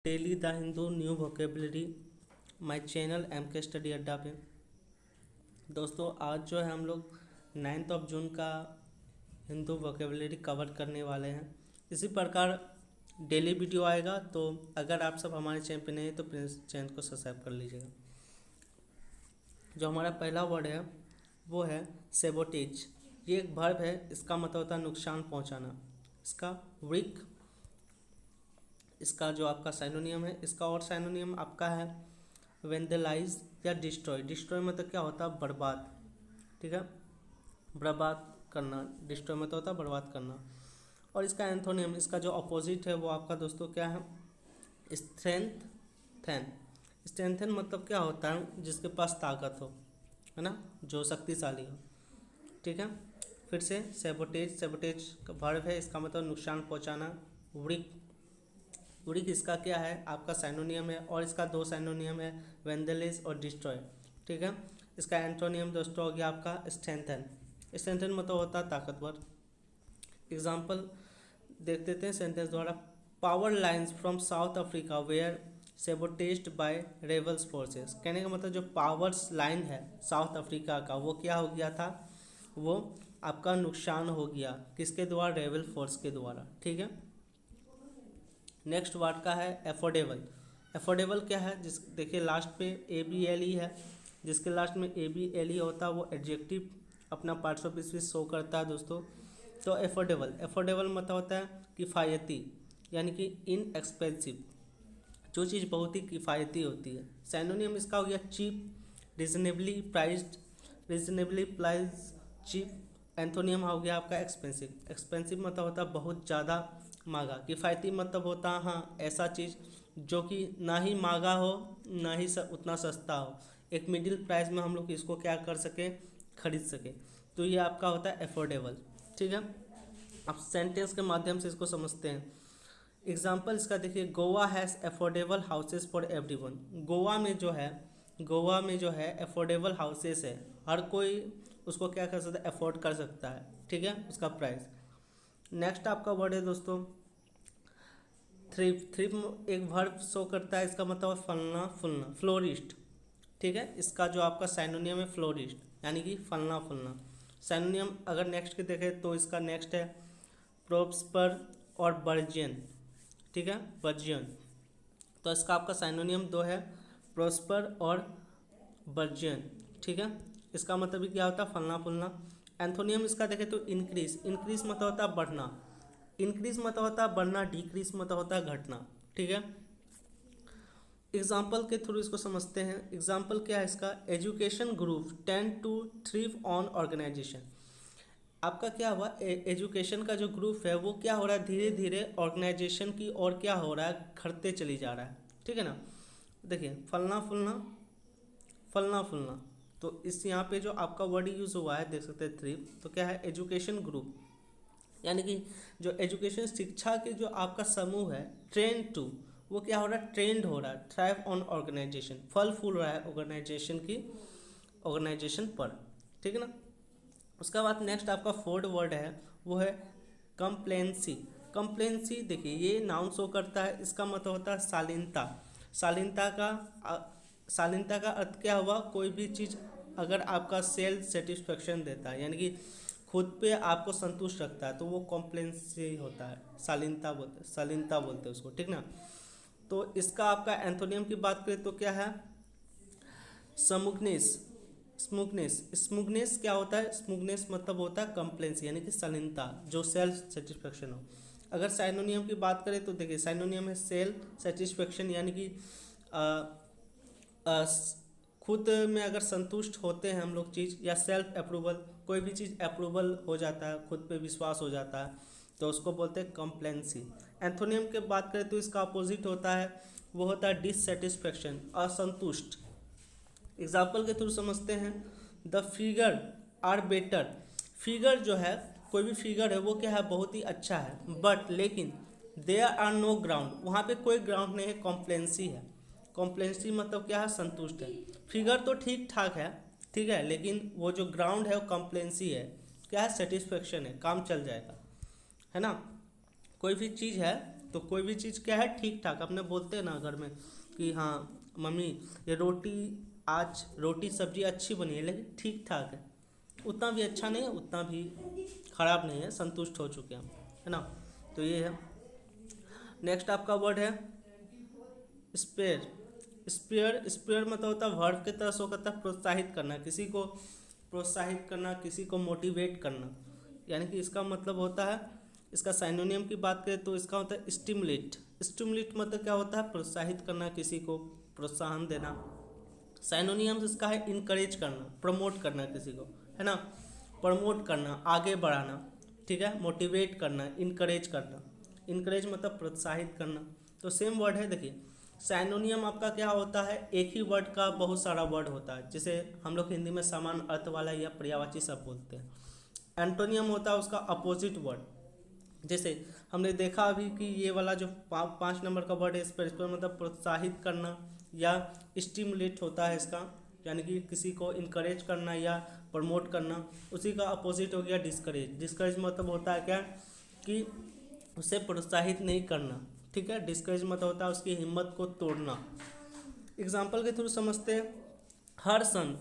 Daily the Hindu new vocabulary my channel MK study अड्डा पे। दोस्तों आज जो है हम लोग 9 जून का हिंदू वोकेबलरी कवर करने वाले हैं। इसी प्रकार डेली वीडियो आएगा, तो अगर आप सब हमारे चैनल पे नए हैं तो प्लीज़ चैनल को सब्सक्राइब कर लीजिएगा। जो हमारा पहला वर्ड है वो है सेबोटेज। ये एक वर्ब है, इसका मतलब होता है नुकसान पहुंचाना। इसका विक, इसका जो आपका साइनोनियम है, इसका और साइनोनियम आपका है वेंडलाइज या डिस्ट्रॉय। डिस्ट्रॉय मतलब क्या होता है? बर्बाद। ठीक है, बर्बाद करना। डिस्ट्रॉय मतलब होता है बर्बाद करना। और इसका एंथोनियम, इसका जो अपोजिट है वो आपका दोस्तों क्या है? स्ट्रेंथन। स्ट्रेंथन मतलब क्या होता है? जिसके पास ताकत हो, है ना, जो शक्तिशाली हो। ठीक है, फिर से सेबोटेज। सेबोटेज का वर्ब है, इसका मतलब नुकसान पहुंचाना। वृक, वृक इसका क्या है? आपका साइनोनियम है, और इसका दो साइनोनियम है वेंडलेज और डिस्ट्रॉय। ठीक है, इसका एंटोनियम दोस्तों हो गया आपका स्ट्रेंथन। स्ट्रेंथन मतलब होता है ताकतवर। एग्जाम्पल देख देते हैं सेंटेंस द्वारा। Power lines from South Africa were sabotaged by rebels forces. कहने का मतलब जो पावर लाइन है साउथ अफ्रीका का, वो क्या हो गया था? वो आपका नुकसान हो गया। किसके द्वारा? रेबल फोर्स के द्वारा। ठीक है, नेक्स्ट वर्ड का है एफोर्डेबल। एफोर्डेबल क्या है? जिस देखिए लास्ट पे ABLE है, जिसके लास्ट में ABLE होता है वो एडजेक्टिव अपना पार्ट्स ऑफ स्पीच शो करता है दोस्तों। तो एफोर्डेबल, एफोर्डेबल मतलब होता है किफ़ायती, यानी कि इनएक्सपेंसिव, जो चीज़ बहुत ही किफ़ायती होती है। साइनोनियम इसका हो गया cheap, reasonably priced, reasonably price, cheap. Antonym हो गया आपका एक्सपेंसिव। एक्सपेंसिव मतलब होता है बहुत ज़्यादा महंगा। किफ़ायती मतलब होता है हाँ ऐसा चीज़ जो कि ना ही महंगा हो ना ही उतना सस्ता हो, एक मिडिल प्राइस में हम लोग इसको क्या कर सके? खरीद सके। तो ये आपका होता है एफोर्डेबल। ठीक है, अब सेंटेंस के माध्यम से इसको समझते हैं। एग्जाम्पल इसका देखिए, Goa has affordable houses for everyone. Goa में जो है, गोवा में जो है एफोर्डेबल हाउसेस है, हर कोई उसको क्या कर सकता है? अफोर्ड कर सकता है। ठीक है, उसका प्राइस। नेक्स्ट आपका वर्ड है दोस्तों थ्रिप। थ्रिप एक वर्ब शो करता है, इसका मतलब फलना फूलना, फ्लोरिस्ट। ठीक है, इसका जो आपका साइनोनियम है फ्लोरिस्ट, यानी कि फलना फूलना। साइनोनियम अगर नेक्स्ट के देखें तो इसका नेक्स्ट है प्रोस्पर और बर्जियन। ठीक है, बर्जियन। तो इसका आपका साइनोनियम दो है, प्रोस्पर और बर्जियन। ठीक है, इसका मतलब भी क्या होता है? फलना फूलना। एंथोनियम इसका देखें तो इंक्रीज। इंक्रीज मतलब होता है बढ़ना, इंक्रीज मतलब होता है बढ़ना, डिक्रीज मतलब होता है घटना। ठीक है, एग्जाम्पल के थ्रू इसको समझते हैं। एग्जाम्पल क्या है इसका? Education group tend to thrive on organization. आपका क्या हुआ? एजुकेशन का जो ग्रुप है वो क्या हो रहा है? धीरे धीरे ऑर्गेनाइजेशन की और क्या हो रहा है? घटते चली जा रहा है। ठीक है ना, देखिए फलना फूलना, फलना फूलना। तो इस यहाँ पे जो आपका वर्ड यूज हुआ है देख सकते हैं थ्रिव, तो क्या है? एजुकेशन ग्रुप, यानी कि जो एजुकेशन शिक्षा के जो आपका समूह है, ट्रेंड टू, वो क्या हो रहा है? ट्रेंड हो रहा है, थ्राइव ऑन ऑर्गेनाइजेशन, फल फूल रहा है ऑर्गेनाइजेशन की, ऑर्गेनाइजेशन पर। ठीक है ना, उसके बाद नेक्स्ट आपका फोर्थ वर्ड है वो है कंप्लेंसी। कंप्लेंसी देखिए ये नाउन शो करता है, इसका मतलब होता है शालीनता। शालीनता का अर्थ क्या हुआ? कोई भी चीज़ अगर आपका सेल्फ सेटिस्फेक्शन देता है, यानी कि खुद पे आपको संतुष्ट रखता है, तो वो कॉम्प्लेंसी होता है। शालीनता बोलते हैं उसको। ठीक ना, तो इसका आपका एंथोनियम की बात करें तो क्या है? स्मूथनेस। स्मूथनेस, स्मूथनेस क्या होता है? स्मूथनेस मतलब होता है कॉम्प्लेंसी, यानी कि शालीनता, जो सेल्फ सेटिस्फेक्शन हो। अगर साइनोनियम की बात करें तो देखिए साइनोनियम है सेल्फ सेटिस्फेक्शन, यानी कि खुद में अगर संतुष्ट होते हैं हम लोग चीज़, या सेल्फ अप्रूवल, कोई भी चीज़ अप्रूवल हो जाता है, खुद पे विश्वास हो जाता है, तो उसको बोलते हैं कॉम्प्लेंसी। एंथोनियम की बात करें तो इसका अपोजिट होता है, वो होता है डिससेटिस्फेक्शन, असंतुष्ट। एग्जाम्पल के थ्रू समझते हैं। The figure are better. Figure जो है, कोई भी फिगर है वो क्या है? बहुत ही अच्छा है, बट लेकिन देयर आर नो ग्राउंड, वहाँ पे कोई ग्राउंड नहीं है, कॉम्प्लेंसी है। कॉम्प्लेंसी मतलब क्या है? संतुष्ट है। फिगर तो ठीक ठाक है, ठीक है, लेकिन वो जो ग्राउंड है वो कॉम्प्लेंसी है। क्या है? सेटिस्फेक्शन है, काम चल जाएगा, है ना। कोई भी चीज़ है तो कोई भी चीज़ क्या है, ठीक ठाक। अपने बोलते हैं ना घर में कि हाँ मम्मी ये रोटी, आज रोटी सब्जी अच्छी बनी है लेकिन ठीक ठाक है, उतना भी अच्छा नहीं है उतना भी ख़राब नहीं है, संतुष्ट हो चुके हैं हम, है ना। तो ये है। नेक्स्ट आपका वर्ड है स्पेयर। स्पेयर मतलब होता है वर्ब के तरह शो करता है प्रोत्साहित करना, किसी को प्रोत्साहित करना, किसी को मोटिवेट करना, यानी कि इसका मतलब होता है, इसका साइनोनियम की बात करें तो इसका होता है स्टिमुलेट। स्टिमुलेट मतलब क्या होता है, प्रोत्साहित करना, किसी को प्रोत्साहन देना। साइनोनियम इसका है इनकरेज करना, प्रमोट करना किसी को, है ना, प्रमोट करना, आगे बढ़ाना, ठीक है, मोटिवेट करना, इनकरेज करना। इनकरेज मतलब प्रोत्साहित करना। तो सेम वर्ड है। देखिए साइनोनियम आपका क्या होता है, एक ही वर्ड का बहुत सारा वर्ड होता है, जैसे हम लोग हिंदी में समान अर्थ वाला या पर्यायवाची शब्द बोलते हैं। एंटोनियम होता है उसका अपोजिट वर्ड, जैसे हमने देखा अभी कि ये वाला जो 5 नंबर का वर्ड है इस पर मतलब प्रोत्साहित करना या स्टिमुलेट होता है इसका, यानी कि किसी को इनकरेज करना या प्रमोट करना। उसी का अपोजिट हो गया डिस्करेज। डिस्करेज मतलब होता है क्या, कि उसे प्रोत्साहित नहीं करना, ठीक है। डिस्करेज मतलब होता है उसकी हिम्मत को तोड़ना। एग्जाम्पल के थ्रू समझते हैं। हर सन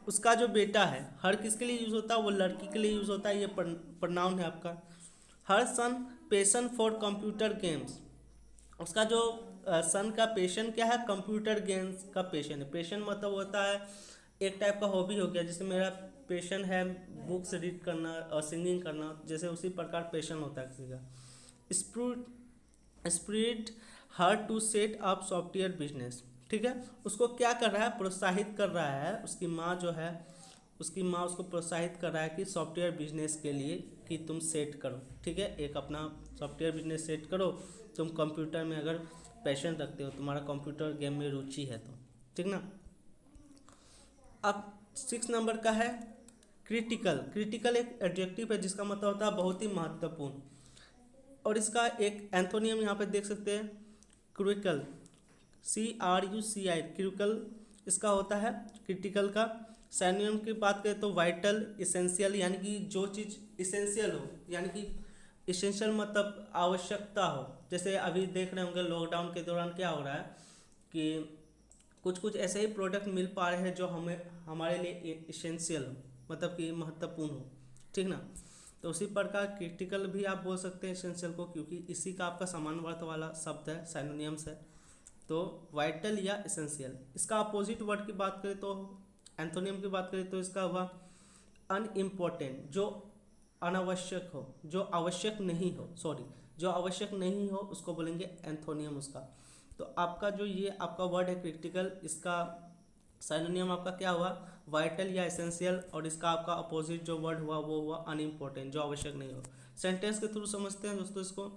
उसका जो बेटा है, हर किसके लिए यूज़ होता है, वो लड़की के लिए यूज़ होता है, ये प्रनाउन है आपका। हर सन पैशन फॉर कंप्यूटर गेम्स, उसका जो सन का पैशन क्या है, कंप्यूटर गेम्स का पैशन है। पैशन मतलब होता है एक टाइप का हॉबी हो गया, जैसे मेरा पैशन है बुक्स रीड करना और सिंगिंग करना, जैसे उसी प्रकार पैशन होता है किसी का। Spirit her to set up software business, ठीक है। उसको क्या कर रहा है, प्रोत्साहित कर रहा है, उसकी माँ जो है, उसकी माँ उसको प्रोत्साहित कर रहा है कि सॉफ्टवेयर बिजनेस के लिए कि तुम सेट करो, ठीक है, एक अपना सॉफ्टवेयर बिजनेस सेट करो। तुम कंप्यूटर में अगर पैशन रखते हो, तुम्हारा कंप्यूटर गेम में रुचि है तो, ठीक ना। अब 6 नंबर का है क्रिटिकल। क्रिटिकल एक एडजेक्टिव है जिसका मतलब होता है बहुत ही महत्वपूर्ण, और इसका एक एंथोनियम यहाँ पे देख सकते हैं, क्रिटिकल, CRUCI, क्रिटिकल इसका होता है क्रिटिकल का। सैनियम की बात करें तो वाइटल, इसेंशियल, यानी कि जो चीज़ इसेंशियल हो, यानी कि इसेंशियल मतलब आवश्यकता हो। जैसे अभी देख रहे होंगे लॉकडाउन के दौरान क्या हो रहा है कि कुछ कुछ ऐसे ही प्रोडक्ट मिल पा रहे हैं जो हमें हमारे लिए इसेंशियल हो, मतलब कि महत्वपूर्ण हो, ठीक ना। तो उसी प्रकार क्रिटिकल भी आप बोल सकते हैं इसेंशियल को, क्योंकि इसी का आपका समान अर्थ वाला शब्द है, साइनोनियम्स है। तो वाइटल या इसेंशियल। इसका अपोजिट वर्ड की बात करें तो, एंथोनियम की बात करें तो इसका हुआ अनइम्पोर्टेंट, जो अनावश्यक हो, जो आवश्यक नहीं हो, सॉरी, जो आवश्यक नहीं हो उसको बोलेंगे एंथोनियम उसका। तो आपका जो ये आपका वर्ड है क्रिटिकल, इसका साइनोनियम आपका क्या हुआ, वाइटल या एसेंशियल, और इसका आपका अपोजिट जो वर्ड हुआ वो हुआ अनइम्पोर्टेंट, जो आवश्यक नहीं हो। सेंटेंस के थ्रू समझते हैं दोस्तों इसको।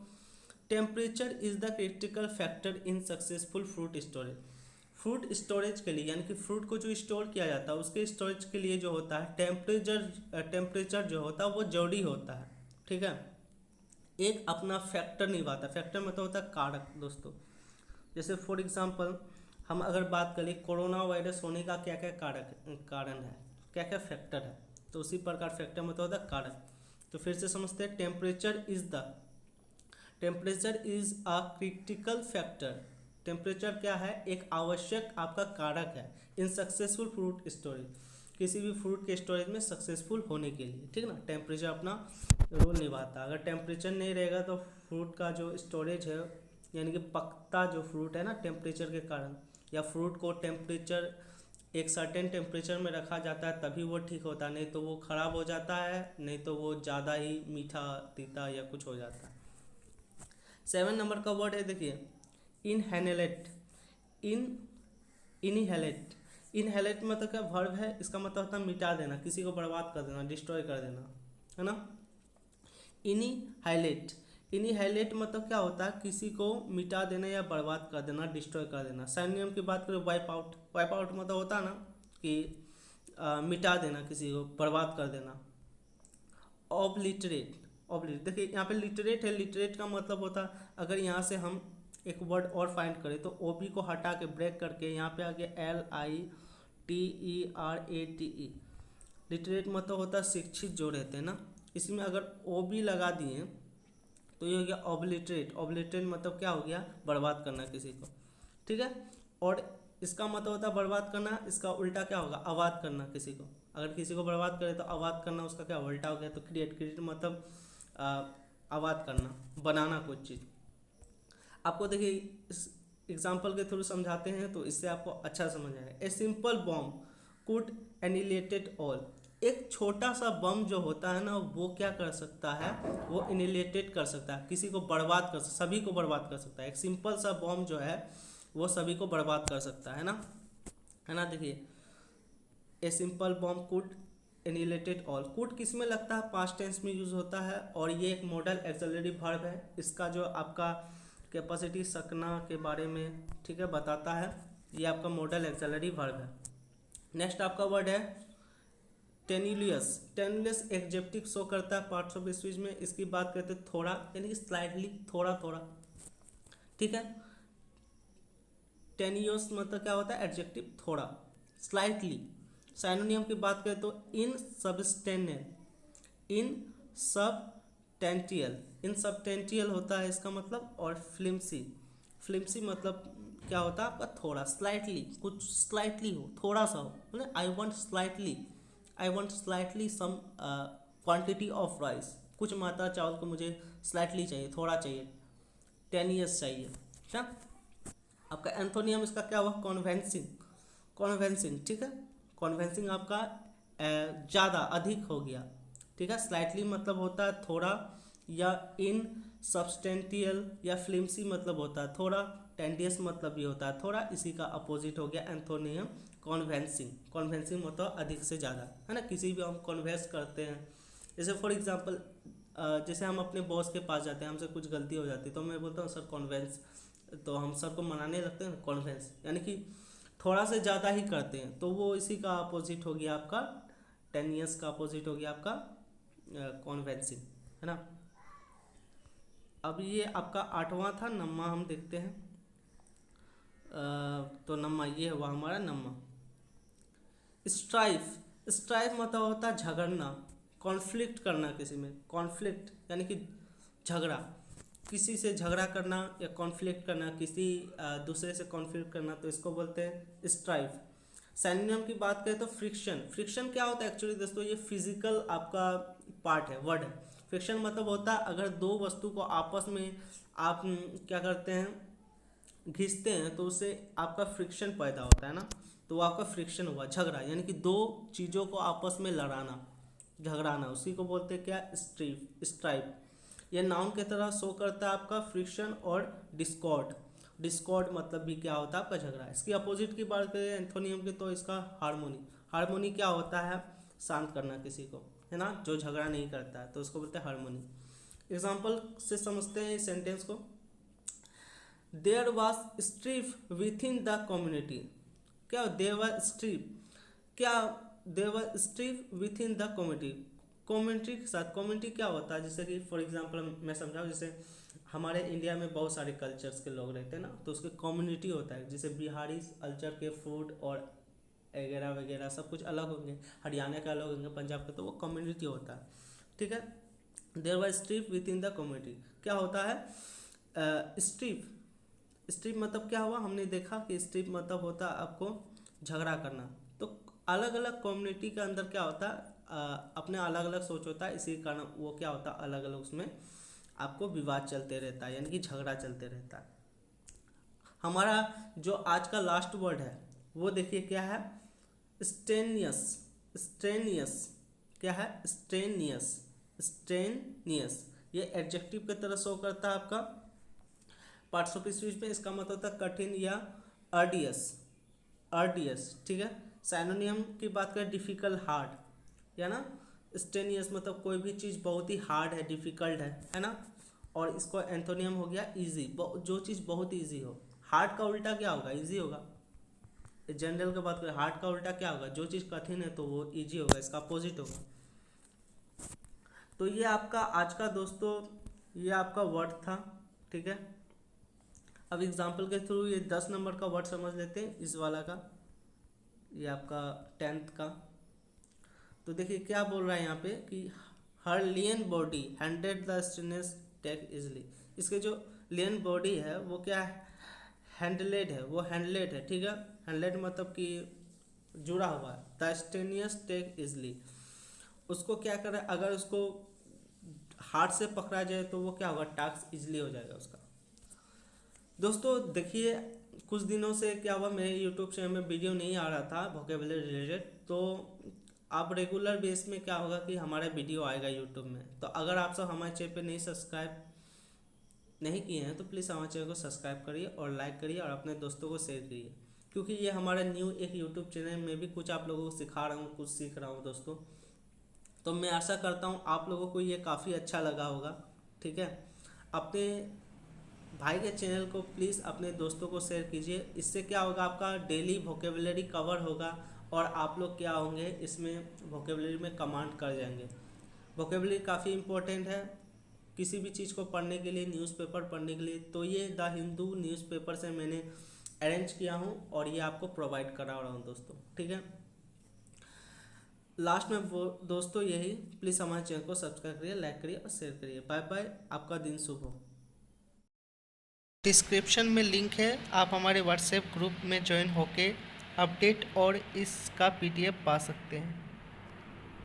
Temperature is the critical factor in successful fruit storage. Fruit storage के लिए, यानी कि फ्रूट को जो स्टोर किया जाता है उसके स्टोरेज के लिए जो होता है टेम्परेचर जो होता है वो जरूरी होता है, ठीक है। एक अपना फैक्टर निभाता है। फैक्टर मतलब होता है कारक दोस्तों। जैसे फॉर एग्जांपल हम अगर बात करें कोरोना वायरस होने का क्या क्या कारण है, क्या क्या फैक्टर है, तो उसी प्रकार फैक्टर मतलब होता है कारक। तो फिर से समझते हैं, temperature is a critical factor. Temperature क्या है, एक आवश्यक आपका कारक है इन सक्सेसफुल फ्रूट स्टोरेज, किसी भी फ्रूट के स्टोरेज में सक्सेसफुल होने के लिए, ठीक ना। टेम्परेचर अपना रोल निभाता है। अगर टेम्परेचर नहीं रहेगा तो फ्रूट का जो स्टोरेज है, यानी कि पकता जो फ्रूट है ना टेम्परेचर के कारण, या फ्रूट को टेम्परेचर एक सर्टेन टेम्परेचर में रखा जाता है तभी वो ठीक होता है, नहीं तो वो ख़राब हो जाता है, नहीं तो वो ज़्यादा ही मीठा तीता या कुछ हो जाता है। 7 नंबर का वर्ड है, देखिए इनहेलेट। इनहेलेट मतलब क्या वर्ब है, इसका मतलब होता है मिटा देना, किसी को बर्बाद कर देना, डिस्ट्रॉय कर देना, है ना। इनिहाइलेट मतलब क्या होता है, किसी को मिटा देना या बर्बाद कर देना, डिस्ट्रॉय कर देना। साइनोनियम की बात करें वाइप आउट मतलब होता है ना कि मिटा देना, किसी को बर्बाद कर देना। ऑब्लिटरेट देखिए यहाँ पे लिटरेट है, लिटरेट का मतलब होता है, अगर यहाँ से हम एक वर्ड और फाइंड करें तो OB को हटा के ब्रेक करके यहाँ पे आ गया LITERATE। लिटरेट मतलब होता है शिक्षित जो रहते हैं ना, इसमें अगर OB लगा दिए तो ये हो गया ऑब्लिटरेट। ऑब्लिटरेट मतलब क्या हो गया, बर्बाद करना किसी को, ठीक है। और इसका मतलब होता है बर्बाद करना, इसका उल्टा क्या होगा, आबाद करना किसी को। अगर किसी को बर्बाद करे तो आबाद करना उसका क्या उल्टा हो गया। तो क्रिएट, क्रिएट मतलब आबाद करना, बनाना कुछ चीज़। आपको देखिए इस एग्जाम्पल के थ्रू समझाते हैं तो इससे आपको अच्छा समझ आएगा। A simple bomb could annihilated all. एक छोटा सा बम जो होता है ना, वो क्या कर सकता है, वो एनिलेटेड कर सकता है, किसी को बर्बाद कर, सभी को बर्बाद कर सकता है। एक सिंपल सा बम जो है वो सभी को बर्बाद कर सकता है ना, है ना। देखिए a simple bomb could annihilated all. Could किस में लगता है, पास्ट टेंस में यूज होता है, और ये एक मॉडल एक्सिलरी वर्ब है। इसका जो आपका कैपेसिटी सकना के बारे में, ठीक है, बताता है। ये आपका मॉडल एक्सिलरी वर्ब है। नेक्स्ट आपका वर्ड है टेनुलियस। टेनुलियस एडजेक्टिव शो करता है पार्ट्स ऑफ स्पीच में। इसकी बात करते हैं थोड़ा, यानी कि स्लाइटली, थोड़ा थोड़ा, ठीक है। टेनियस मतलब क्या होता है, एडजेक्टिव थोड़ा, स्लाइटली। साइनोनियम की बात करें तो इन सबस्टेंशियल, इन सबटेंटियल, इन सबटेंटियल होता है इसका मतलब। और फ्लिम्सी, फ्लिम्सी मतलब क्या होता है आपका थोड़ा, स्लाइटली, कुछ स्लाइटली हो, थोड़ा सा हो, मतलब I want slightly, I want slightly some quantity of rice. कुछ मात्रा चावल को मुझे स्लाइटली चाहिए, थोड़ा चाहिए, टेनियस चाहिए, ठीक है। आपका एंथोनियम इसका क्या हुआ, कॉन्वेंसिंग, कॉन्वेंसिंग, ठीक है। कॉन्वेंसिंग आपका ज़्यादा, अधिक हो गया, ठीक है। स्लाइटली मतलब होता है थोड़ा, या इन सब्सटेंटियल या फ्लिम्सी मतलब होता है थोड़ा, टेंडियस मतलब भी होता है थोड़ा। इसी का अपोजिट हो गया एंथोनियम कॉन्वेंसिंग। कॉन्वेंसिंग मतलब अधिक से ज़्यादा, है ना। किसी भी हम कॉन्वेंस करते हैं, जैसे फॉर एग्जांपल जैसे हम अपने बॉस के पास जाते हैं, हमसे कुछ गलती हो जाती है तो मैं बोलता हूँ सर कॉन्वेंस, तो हम सर को मनाने लगते हैं कॉन्वेंस, यानी कि थोड़ा से ज़्यादा ही करते हैं। तो वो इसी का अपोजिट हो गया आपका, टेनियस का अपोजिट हो गया आपका कॉन्वेंसिंग, है ना। अब ये आपका 8वां था नम्मा, हम देखते हैं। तो नम्मा ये हुआ हमारा नम्मा। स्ट्राइफ, स्ट्राइफ मतलब होता है झगड़ना, कॉन्फ्लिक्ट करना किसी में, कॉन्फ्लिक्ट यानी कि झगड़ा, किसी से झगड़ा करना या कॉन्फ्लिक्ट करना, किसी दूसरे से कॉन्फ्लिक्ट करना, तो इसको बोलते हैं स्ट्राइफ। सैनियम की बात करें तो फ्रिक्शन। फ्रिक्शन क्या होता है एक्चुअली दोस्तों, ये फिजिकल आपका पार्ट है, वर्ड है। फ्रिक्शन मतलब होता है अगर दो वस्तु को आपस में आप क्या करते हैं, घिसते हैं, तो उससे आपका फ्रिक्शन पैदा होता है ना, तो वो आपका फ्रिक्शन हुआ, झगड़ा, यानी कि दो चीज़ों को आपस में लड़ाना, झगड़ाना, उसी को बोलते हैं क्या, स्ट्राइप। यह नाउन की तरह शो करता है आपका फ्रिक्शन और डिस्कॉर्ड। डिस्कॉर्ड मतलब भी क्या होता है आपका झगड़ा। इसकी अपोजिट की बात करें एंथोनियम की तो इसका हार्मोनी। हार्मोनी क्या होता है, शांत करना किसी को, है ना, जो झगड़ा नहीं करता है, तो उसको बोलते हैं हार्मोनी। एग्जाम्पल से समझते हैं इस सेंटेंस को। There was strife within the community. क्या देयर वॉज स्ट्रीफ, क्या there was strife within the community, community के साथ। कम्युनिटी क्या होता है, जैसे कि फॉर एग्जांपल मैं समझाऊँ, जैसे हमारे इंडिया में बहुत सारे कल्चर्स के लोग रहते हैं ना, तो उसके कम्युनिटी होता है। जैसे बिहारी कल्चर के फूड और वगैरह वगैरह सब कुछ अलग होंगे, हरियाणा के अलग होंगे, पंजाब का, तो वो कम्युनिटी होता है, ठीक है। There was strife within the community, क्या होता है स्ट्रीफ। स्ट्रीफ मतलब क्या हुआ, हमने देखा कि स्ट्रीफ मतलब होता है आपको झगड़ा करना। तो अलग अलग कम्युनिटी के अंदर क्या होता है, अपने अलग अलग सोच होता है, इसी कारण वो क्या होता है, अलग अलग उसमें आपको विवाद चलते रहता है, यानी कि झगड़ा चलते रहता है। हमारा जो आज का लास्ट वर्ड है वो देखिए क्या है, स्टेनियस। स्टेनियस क्या है, स्टेनियस, स्टेनियस। ये एडजेक्टिव की तरह शो करता है आपका पार्ट्स ऑफ स्पीच में। इसका मतलब होता है कठिन या अर्डियस, अर्डियस, ठीक है। साइनोनियम की बात करें डिफिकल्ट, हार्ड, या ना। स्टेनियस मतलब कोई भी चीज़ बहुत ही हार्ड है, डिफिकल्ट है ना। और इसको एंथोनियम हो गया इजी, जो चीज़ बहुत इजी हो। हार्ड का उल्टा क्या होगा, इजी होगा। जनरल की बात करें, हार्ड का उल्टा क्या होगा, जो चीज़ कठिन है तो वो इजी होगा, इसका अपोजिट होगा। तो ये आपका आज का दोस्तों, ये आपका वर्ड था, ठीक है। अब एग्जाम्पल के थ्रू ये 10 नंबर का वर्ड समझ लेते हैं, इस वाला का, ये आपका 10th का। तो देखिए क्या बोल रहा है यहाँ पे कि her lean body handed the stainless tech easily. इसके जो लेन बॉडी है वो क्या है, हैंडलेड है, वो हैंडलेड है, ठीक है। हैंडलेड मतलब कि जुड़ा हुआ है। द स्टेनियस टेक इजली, उसको क्या करें, अगर उसको हाथ से पकड़ा जाए तो वो क्या होगा, टास्क इजली हो जाएगा उसका। दोस्तों देखिए, कुछ दिनों से क्या हुआ, मेरे यूट्यूब चैनल में वीडियो नहीं आ रहा था वोकेबुलरी रिलेटेड, तो आप रेगुलर बेस में क्या होगा कि हमारा वीडियो आएगा यूट्यूब में। तो अगर आप सब हमारे चैनल पे नहीं सब्सक्राइब नहीं किए हैं तो प्लीज़ हमारे चैनल को सब्सक्राइब करिए और लाइक करिए और अपने दोस्तों को शेयर करिए, क्योंकि ये हमारा न्यू एक यूट्यूब चैनल में भी कुछ आप लोगों को सिखा रहा हूँ, कुछ सीख रहा हूँ दोस्तों। तो मैं आशा करता हूँ आप लोगों को ये काफ़ी अच्छा लगा होगा, ठीक है। अपने भाई के चैनल को प्लीज़ अपने दोस्तों को शेयर कीजिए। इससे क्या होगा, आपका डेली वोकेबुलरी कवर होगा और आप लोग क्या होंगे, इसमें वोकेबुलरी में कमांड कर जाएंगे। वोकेबुलरी काफ़ी इंपॉर्टेंट है किसी भी चीज़ को पढ़ने के लिए, न्यूज़पेपर पढ़ने के लिए। तो ये द हिंदू न्यूज़पेपर से मैंने अरेंज किया हूँ और ये आपको प्रोवाइड करा रहा हूँ दोस्तों, ठीक है। लास्ट में वो दोस्तों यही, प्लीज़ हमारे चैनल को सब्सक्राइब करिए, लाइक करिए और शेयर करिए। बाय बाय, आपका दिन शुभ हो। डिस्क्रिप्शन में लिंक है, आप हमारे व्हाट्सएप ग्रुप में ज्वाइन होके अपडेट और इसका PDF पा सकते हैं।